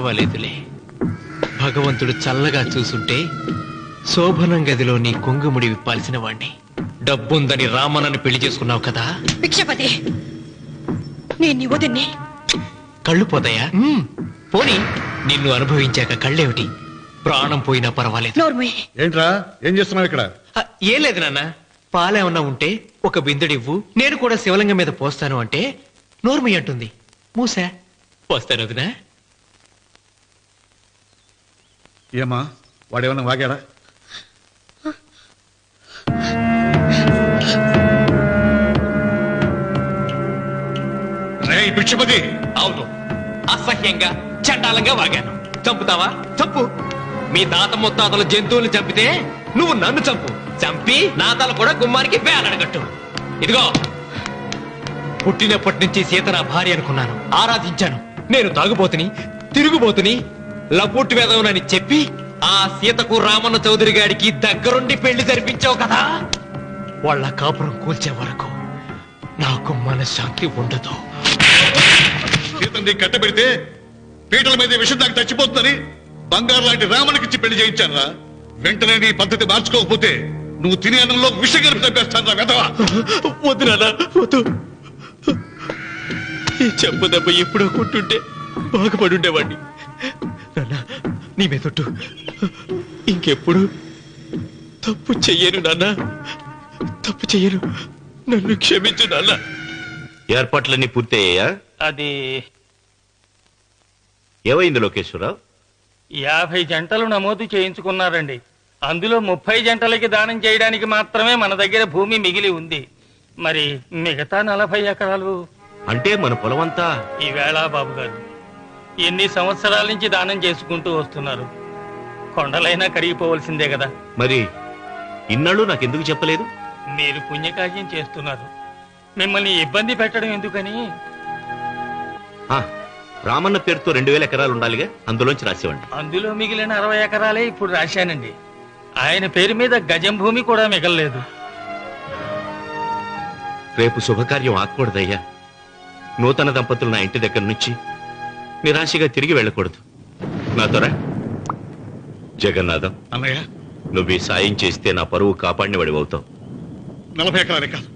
పర్వాలేదులే. భగవంతుడు చల్లగా చూసుంటే శోభనం గదిలో నీ కొంగుముడి విప్పాల్సిన వాణ్ణి. డబ్బుందని రామన్నని పెళ్లి చేసుకున్నావు కదా. భిక్షపతి, నేను నీ వదిన్ని. కళ్ళు పోతాయా? పోనీ, నిన్ను అనుభవించాక కళ్ళేమిటి? ప్రాణం పోయినా పర్వాలేదు. ఏంట్రా, ఏం చేస్తున్నావు ఇక్కడ? ఏం లేదు నాన్న, పాలేమన్నా ఉంటే ఒక బిందుడివ్వు, నేను కూడా శివలింగం మీద పోస్తాను అంటే నోర్మి అంటుంది. మూసా పోస్తాను వదినా. ఏమా, వాడేమన్నా వాగాడా? భిక్షపతి, అవును, అసహ్యంగా చండాలంగా వాగాను. చంపుతావా? చంపు. మీ తాత ముత్తాతలు జంతువులు చంపితే నువ్వు నన్ను చంపు. చంపి నా తల కూడా గుమ్మానికి వేలాడగట్టు. ఇదిగో, పుట్టినప్పటి నుంచి సీత నా భార్య అనుకున్నాను, ఆరాధించాను. నేను తాగుబోతుని, తిరుగుబోతుని, లపుట్టు వేదవునని చెప్పి ఆ సీతకు రామన్న చౌదరి గారికి దగ్గరుండి పెళ్లి జరిపించావు కదా. వాళ్ళ కాపురం కూల్చే వరకు నాకు మనశ్శాంతి ఉండదు. సీతని కట్టబెడితే పీటల మీద విషం దాకా చచ్చిపోతుందని బంగారు లాంటి రామునికిచ్చి పెళ్లి చేయించానురా. వెంటనే నీ పద్ధతి మార్చుకోకపోతే నువ్వు తినే అన్నంలో విషం కలిపి చంపేస్తాను. వెదవా, వద్దు నాన్న, వద్దు. ఈ చెప్పు దెబ్బ ఎప్పుడో కొట్టుంటే బాగుపడి ఉండేవాడిని. నాన్న, నీ మీదొట్టు, ఇంకెప్పుడు తప్పు చెయ్యను నాన్న, తప్పు చెయ్యను. నన్ను క్షమించు నాన్న. ఏర్పాట్లన్నీ పూర్తయ్యాయా? అది ఏమైంది లోకేశ్వరరావు? 50 జంటలు నమోదు చేయించుకున్నారండి. అందులో 30 జంటలకి దానం చేయడానికి మాత్రమే మన దగ్గర భూమి మిగిలి ఉంది. మరి మిగతా 40 ఎకరాలు అంటే మన పొలమంతా ఈవేళ బాబు గారు ఎన్ని సంవత్సరాల నుంచి దానం చేసుకుంటూ వస్తున్నారు. కొండలైనా కరిగిపోవలసిందే కదా. మరి ఇన్నాళ్ళు నాకెందుకు చెప్పలేదు? మీరు పుణ్యకార్యం చేస్తున్నారు, మిమ్మల్ని ఇబ్బంది పెట్టడం ఎందుకని. రామన్న పేరుతో 2000 ఎకరాలు ఉండాలిగా, అందులోంచి రాసేవండి. అందులో మిగిలిన 60 ఎకరాలే ఇప్పుడు రాశానండి. ఆయన పేరు మీద గజం భూమి కూడా మిగలలేదు. రేపు శుభకార్యం ఆకూడదయ్యా. నూతన దంపతులు నా ఇంటి దగ్గర నుంచి నిరాశగా తిరిగి వెళ్ళకూడదు. నాతోరా జగన్నాథం. అన్నయ్య, నువ్వు ఈ సాయం చేస్తే నా పరువు కాపాడిన వాడివవుతావు. 40 ఎకరాలే కాదు,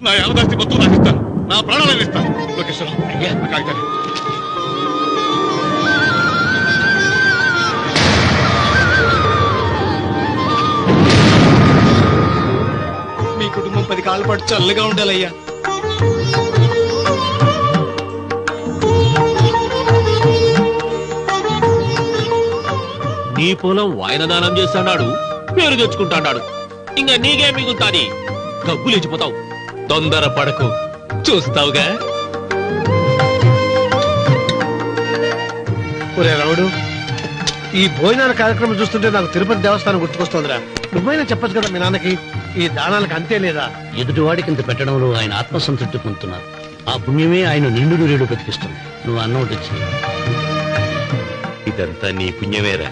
నా యావదాస్తి మొత్తం నాకు ఇస్తాను, నా ప్రాణాలను ఇస్తాను. లోకేశ్వరరావు, అయ్యా కాగితాలు. మీ కుటుంబం 10 కాళ్ళ పాటు చల్లగా ఉండాలయ్యా. నీ పొలం వాయన దానం చేస్తాడు, పేరు తెచ్చుకుంటాడు. ఇంకా నీకే మిగులుతాది, గబ్బు లేచిపోతావు. తొందర పడకు, చూస్తావుగా. ఒరే రావుడు, ఈ భోజనాల కార్యక్రమం చూస్తుంటే నాకు తిరుపతి దేవస్థానం గుర్తుకొస్తోందిరా. నువ్వైనా చెప్పచ్చు కదా మీ నాన్నకి, ఈ దానాలకు అంతే లేదా? ఎదుటివాడికి ఇంత పెట్టడంలో ఆయన ఆత్మసంతృప్తి పొందుతున్నారు. ఆ పుణ్యమే ఆయన నిండు నూరేడు బతికిస్తుంది. నువ్వు అన్నం తెచ్చి. ఇదంతా నీ పుణ్యమేరా.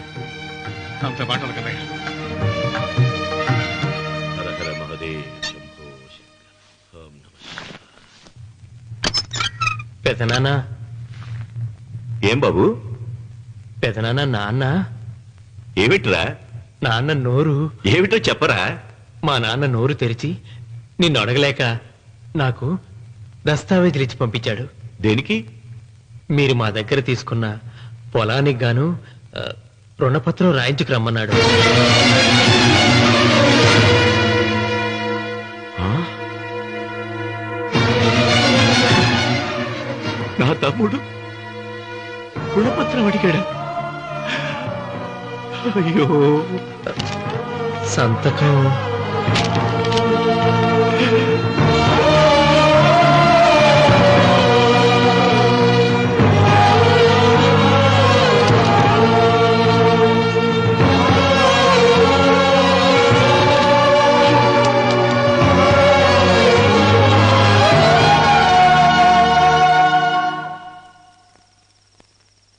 అంత మాటలు కదయ్యా. హర హర మహదేవ్ శంభో శంకర. ఓం నమః. పెదనాన్న. ఏం బాబు? పెదనాన్న, నాన్న. ఏమిట్రా? నాన్న నోరు. ఏమిటో చెప్పరా. మా నాన్న నోరు తెరిచి నిన్ను అడగలేక నాకు దస్తావేజీలు ఇచ్చి పంపించాడు. దేనికి? మీరు మా దగ్గర తీసుకున్న పొలానికి గాను రుణపత్రం రాయించుకు రమ్మన్నాడు. నా తమ్ముడు రుణపత్రం అడిగాడా? అయ్యో, సంతకం.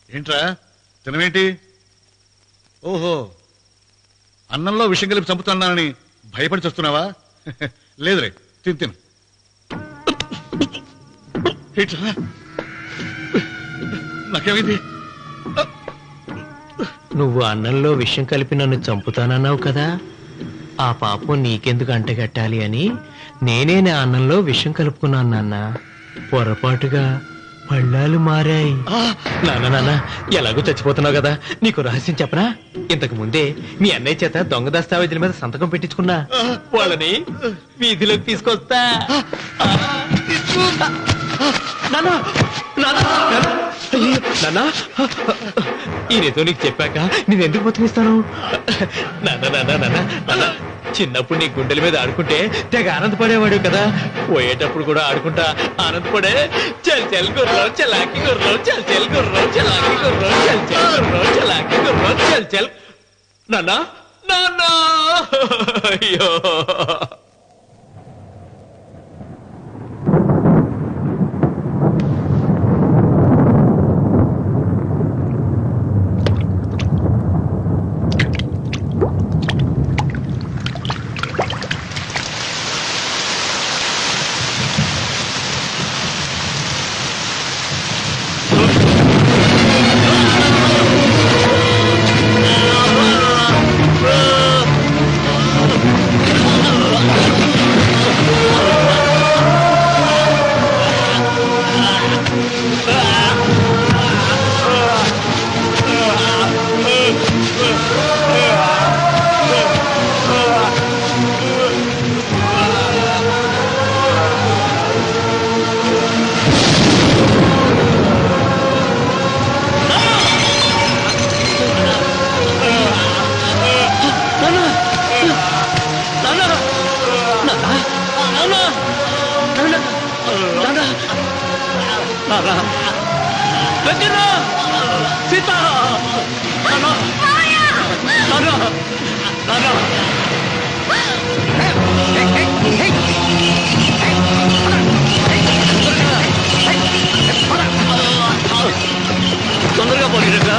ఏంట్రా తినవేంటి? ఓహో, అన్నంలో విషం కలిపి చంపుతున్నానని భయపడి చస్తున్నావా? లేదురే, తిను. నాకేమైంది? నువ్వు అన్నంలో విషం కలిపి నన్ను చంపుతానన్నావు కదా, ఆ పాపం నీకెందుకు అంటగట్టాలి అని నేనే నా అన్నంలో విషం కలుపుకున్నాను నాన్న. పొరపాటుగా పళ్ళాలు మారాయి. నాన్న ఎలాగో చచ్చిపోతున్నావు కదా, నీకు రహస్యం చెప్పనా? ఇంతకు ముందే మీ అన్నయ్య చేత దొంగ దస్తావేజీల మీద సంతకం పెట్టించుకున్నా. వాళ్ళని వీధిలోకి తీసుకొస్తా. ఈయనతో నీకు చెప్పాక నేను ఎందుకు బతికిస్తాను? నాన్న చిన్నప్పుడు నీ గుండెల మీద ఆడుకుంటే తెగ ఆనందపడేవాడు కదా, పోయేటప్పుడు కూడా ఆడుకుంటా ఆనందపడే. చల్ చల్ గుర్రం చలాకి గుర్రం, చల్ చల్ గుర్రం చలాకి గుర్రం, చల్ చల్ గుర్రం చలాకి గుర్రం, చల్ చల్. నాన్నా నాన్నా అయ్యో తొందరగా పోనీరా.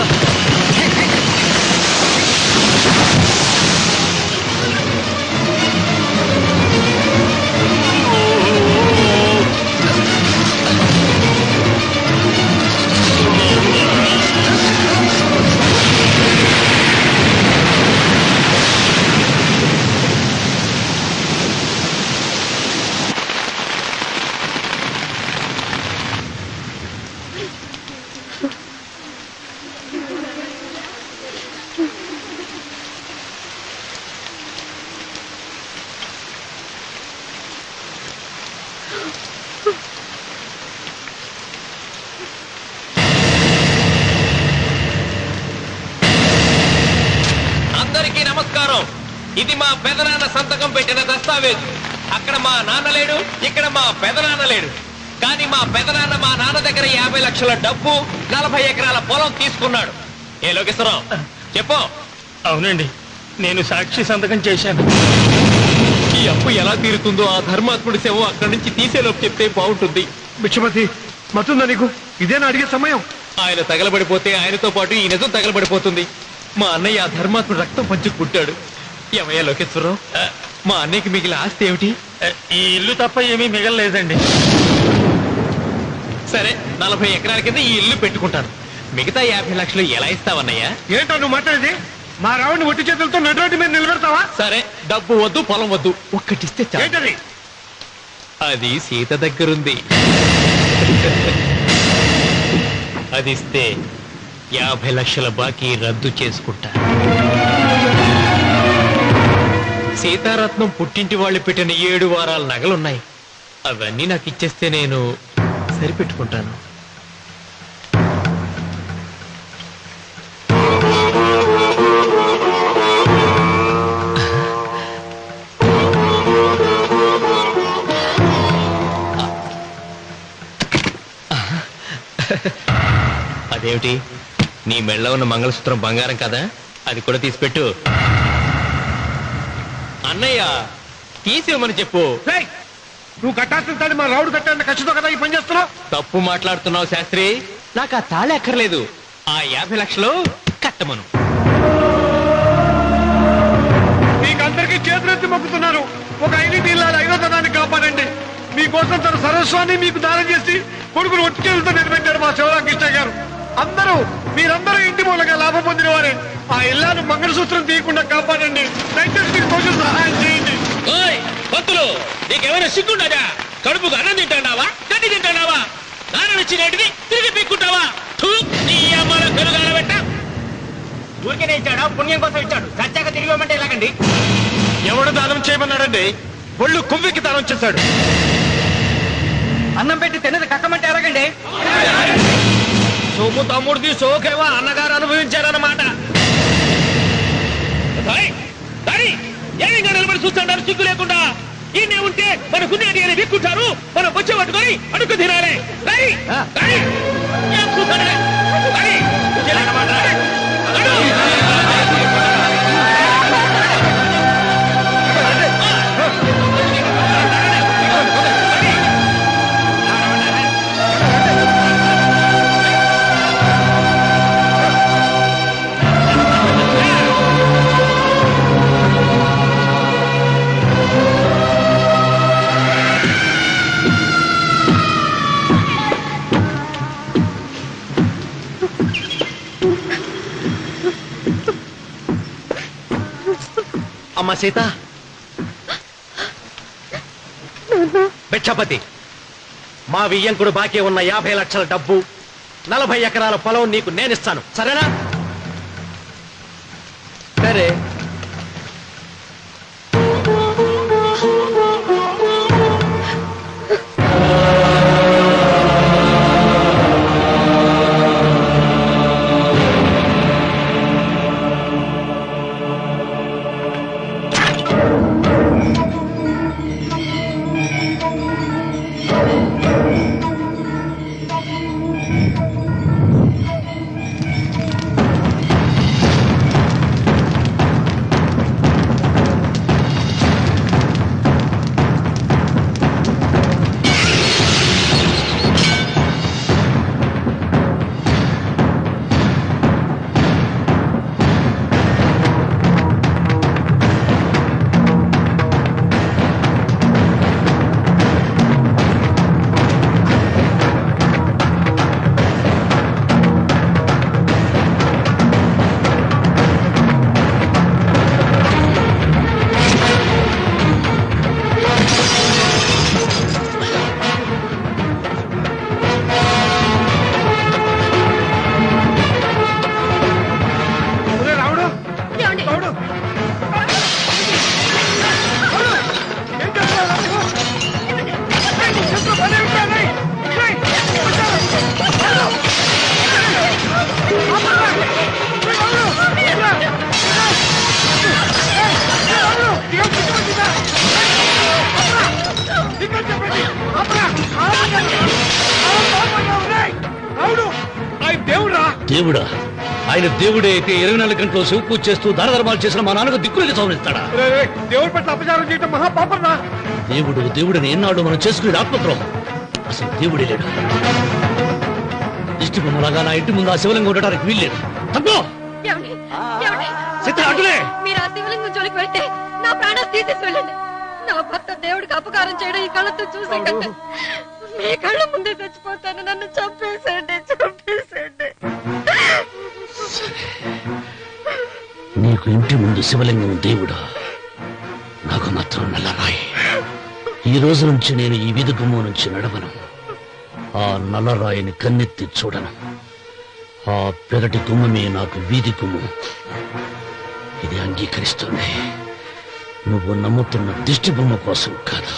అందరికీ నమస్కారం. ఇది మా పెదనాన్న సంతకం పెట్టిన దస్తావేజు. అక్కడ మా నాన్న లేడు, ఇక్కడ మా పెదనాన్న లేడు. కానీ మా పెదనాన్న మా నాన్న దగ్గర 50 లక్షల డబ్బు, 40 ఎకరాల పొలం తీసుకున్నాడు. ఏ లోకేశ్వరరావు చెప్పు. అవునండి, నేను సాక్షి సంతకం చేశాను. ఈ అప్పు ఎలా తీరుతుందో ఆ ధర్మాత్ముడి శవం అక్కడి నుంచి తీసేలోపు చెప్తే బాగుంటుంది. బిచ్చమతి మతుందా నీకు? ఇదేనా అడిగే సమయం? ఆయన తగలబడిపోతే ఆయనతో పాటు ఈ నిజం తగలబడిపోతుంది. మా అన్నయ్య ఆ ధర్మాత్ముడు రక్తం పంచుకుంటాడు. ఏమయ్యా లోకేశ్వరరావు, మా అన్నయ్యకి మిగిలిన ఆస్తి ఏమిటి? ఈ ఇల్లు తప్ప ఏమీ మిగలలేదండి. సరే, 40 ఎకరాల కింద ఈ ఇల్లు పెట్టుకుంటాను. మిగతా 50 లక్షలు ఎలా ఇస్తావన్నయ్యా? ఏంటో నువ్వు మాట్లాడేది? మా రావుని ఒట్టి చేతులతో నడురోడ్డు మీద నిలబెడతావా? సరే, డబ్బు వద్దు, పొలం వద్దు, ఒక్కటిస్తే చాలు. ఏంటది? అది సీత దగ్గరుంది. అది ఇస్తే 50 లక్షల బాకీ రద్దు చేసుకుంటా. సీతారత్నం పుట్టింటి వాళ్ళు పెట్టిన 7 వారాల నగలున్నాయి. అవన్నీ నాకు ఇచ్చేస్తే నేను సరిపెట్టుకుంటాను. అదేమిటి, నీ మెళ్ళ ఉన్న మంగళసూత్రం బంగారం కదా, అది కూడా తీసిపెట్టు. అన్నయ్య తీసేమని చెప్పు. నువ్వు కట్టాల్సిన తాడి మా రావుడు కట్టాలని ఖచ్చితంగా కదా ఈ పని చేస్తున్నావు. తప్పు మాట్లాడుతున్నావు శాస్త్రి. నాకు ఆ తాళి అక్కర్లేదు, ఆ 50 లక్షలు కట్టమను. మీకందరికీ చేతులెత్తి మొక్కుతున్నారు. ఒక ఐదింటి ఇల్లాలి 5వ తనాన్ని కాపాడండి. మీకోసం తన సర్వస్వాన్ని మీకు దానం చేసి కొడుకును ఒట్టి చేతులతో నిలబెట్టారు మా శివరామకృష్ణ గారు. అందరూ మీరందరూ ఇంటి మూలంగా లాభం పొందిన వారే. ఆ ఇల్లాను మంగళసూత్రం తీయకుండా కాపాడండి. దయచేసి మీరు కొంచెం సహాయం చేయండి. భక్తులు నీకేమైనా సిగ్గుండదా? కడుపుకు అన్నం తింటాడావా, గడ్డి తింటాడావా? నాన్న ఇచ్చినట్టుది తిరిగి పీక్కుంటావా? నీ అమ్మాల పెరుగాల పెట్ట ఊరికేనే ఇచ్చాడా? పుణ్యం కోసం ఇచ్చాడు. సత్యాక తిరిగి ఇవ్వమంటే ఎలాగండి? ఎవడు దానం చేయమన్నాడండి? ఒళ్ళు కొవ్వెక్కి దానం చేశాడు. అన్నం పెట్టి తిన్నది కక్కమంటే ఎలాగండి? సొమ్ము తమ్ముడిది సోకేవా అన్నగారు అనుభవించారన్నమాట. ఏమి నిలబడి చూస్తాడారు సిగ్గు లేకుండా? ఈయనే ఉంటే మన గుండె అని విక్కుంటారు, మనం వచ్చే పట్టుకొని అడుగు తినాలి. ఏం చూస్తాడే? అమ్మ సీత, భిక్షపతి, మా వియ్యంకుడు బాకీ ఉన్న 50 లక్షల డబ్బు, 40 ఎకరాల పొలం నీకు నేనిస్తాను, సరేనా? సరే. దేవుడా? ఆయన దేవుడే అయితే 24 గంటలు శివ పూజ చేస్తూ దానధర్మాలు చేసిన మా నాన్నకు దిక్కులకి సౌరిస్తాడా? దేవుడి పట్ల అపచారం చేయటం మహాపాపం. దేవుడిని ఎన్నాడు మనం చేసుకునే ఆత్మద్రోహం. అసలు దేవుడే లేడు. దిష్టి బొమ్మలాగా నా ఇంటి ముందు ఆ శివలింగం ఉండటానికి వీల్లేదు. మీరు ఆ శివలింగం జోలికి వెళ్తే నా ప్రాణాలు తీసేసి వెళ్ళండి. నా భర్త దేవుడికి అపకారం చేయడం ఈ కళ్ళతో చూసే కంటే మీ కళ్ళ ముందే చచ్చిపోతాను. నన్ను చంపేసేయండి, చంపేసేయండి. నీకు ఇంటి ముందు శివలింగం దేవుడా, నాకు మాత్రం నల్లరాయి. ఈ రోజు నుంచి నేను ఈ వీధి గుమ్మం నుంచి నడవను. ఆ నల్లరాయిని కన్నెత్తి చూడను. ఆ పెరటి గుమ్మమే నాకు వీధి గుమ్మం. ఇది అంగీకరిస్తుంది. నువ్వు నమ్ముతున్న దిష్టి బొమ్మ కోసం కాదు,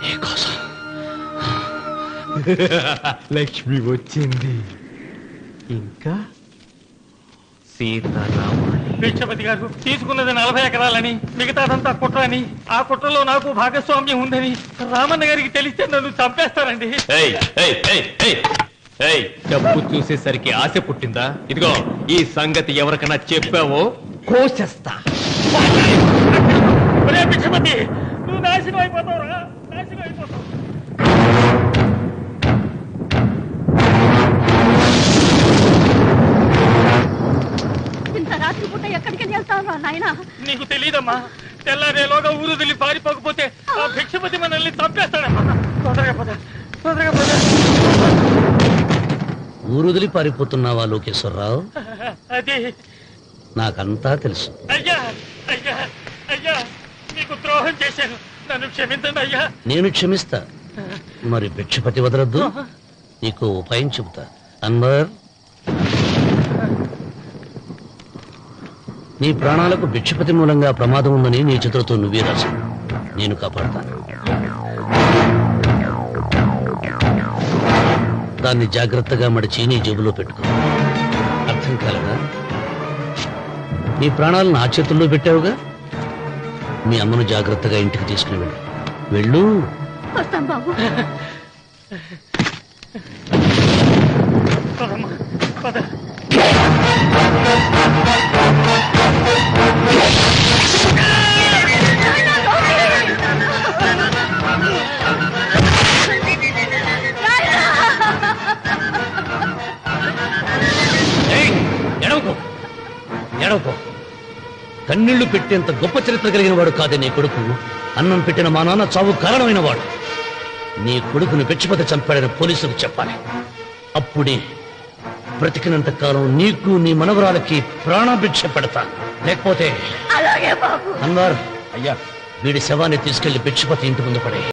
నీ కోసం. లక్ష్మి వచ్చింది. ఇంకా సీతారాముడు. భిక్షపతి గారు తీసుకున్నది 40 ఎకరాలని, మిగతాదంతా కుట్ర అని, ఆ కుట్రలో నాకు భాగస్వామ్యం ఉందని రామన్న గారికి తెలిస్తే నన్ను చంపేస్తారండి. డబ్బు చూసేసరికి ఆశ పుట్టిందా? ఇదిగో ఈ సంగతి ఎవరికైనా చెప్పావో కోసేస్తా. భిక్షపతి, నువ్వు నాశనం అయిపోతావురా, నాశనం అయిపోతావు. రాత్రి పూట ఎక్కడికి వెళ్తావు నాయనా? నీకు తెలీదమ్మా. తెల్లారేలోగా ఊరు వదిలి పారిపోకపోతే ఆ భిక్షపతి మనల్ని చంపేస్తాడమ్మా. తొందరగా పద, తొందరగా పద. ఊరుదిలి పారిపోతున్నావా లోకేశ్వరరావు? అది నాకంతా తెలుసు. అయ్యా అయ్యా అయ్యా, మీకు ద్రోహం చేశాను, నన్ను క్షమించండి అయ్యా. నేను క్షమిస్తా, మరి భిక్షపతి వదలద్దు. నీకు ఉపాయం చెబుతా. అన్వర్, నీ ప్రాణాలకు భిక్షపతి మూలంగా ప్రమాదం ఉందని నీ చేతులతో నువ్వే రాసు. నేను కాపాడతాను. దాన్ని జాగ్రత్తగా మడిచి నీ జేబులో పెట్టుకో. అర్థం కాలేదా? నీ ప్రాణాలను నా చేతుల్లో పెట్టావుగా. మీ అమ్మను జాగ్రత్తగా ఇంటికి తీసుకుని వెళ్ళు. వెళ్ళు. వస్తాం బాబు. పదమ్మా, పద. ఎడవకో. కన్నీళ్లు పెట్టేంత గొప్ప చరిత్ర కలిగిన వాడు కాదే నీ కొడుకు. అన్నం పెట్టిన మా నాన్న చావు కారణమైన వాడు. నీ కొడుకును భిక్షపతి చంపాడని పోలీసులకు చెప్పాలి. అప్పుడే బ్రతికినంత కాలం నీకు నీ మనవరాలకి ప్రాణభిక్ష పెడతా. లేకపోతే అలాగే బాబు. అన్వర్, అయ్యా, వీడి శవాన్ని తీసుకెళ్లి భిక్షపతి ఇంటి ముందు పడే.